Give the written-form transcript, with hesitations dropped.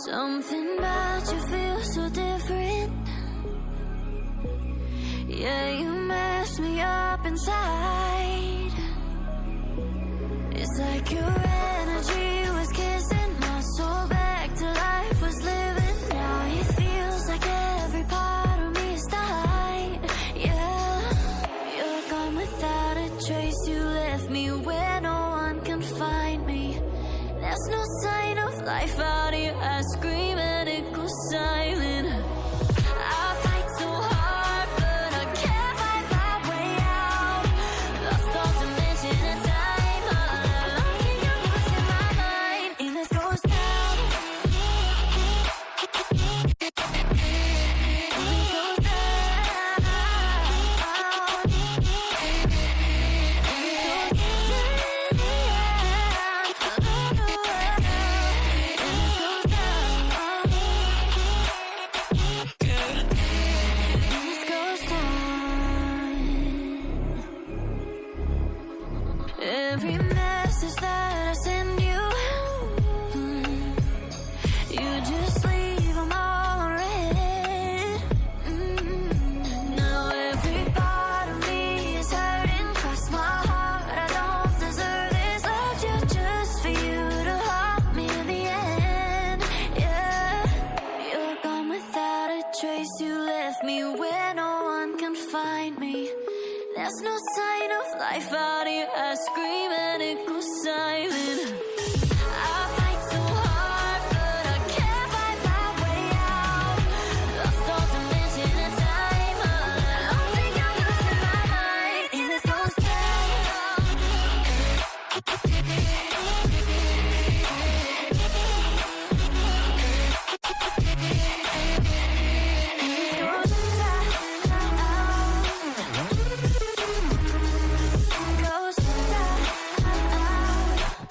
Something about you feels so different. Yeah, you mess me up inside. It's like your energy was kissing my soul back to life, was living. Now it feels like every part of me is died. Yeah, you're gone without a trace. You left me where no one can find me. There's no sign of life out here. I scream and it goes silent. I fight so hard, but I can't find my way out. Lost all dimension and time. All alone in your voice in my mind. And this goes down. And this goes down. Every message that I send you, you just leave them all unread. Now every part of me is hurting. Cross my heart, I don't deserve this. Loved you just for you to hold me in the end. Yeah, you're gone without a trace. You left me where no one can find me. There's no sign of life out here. I scream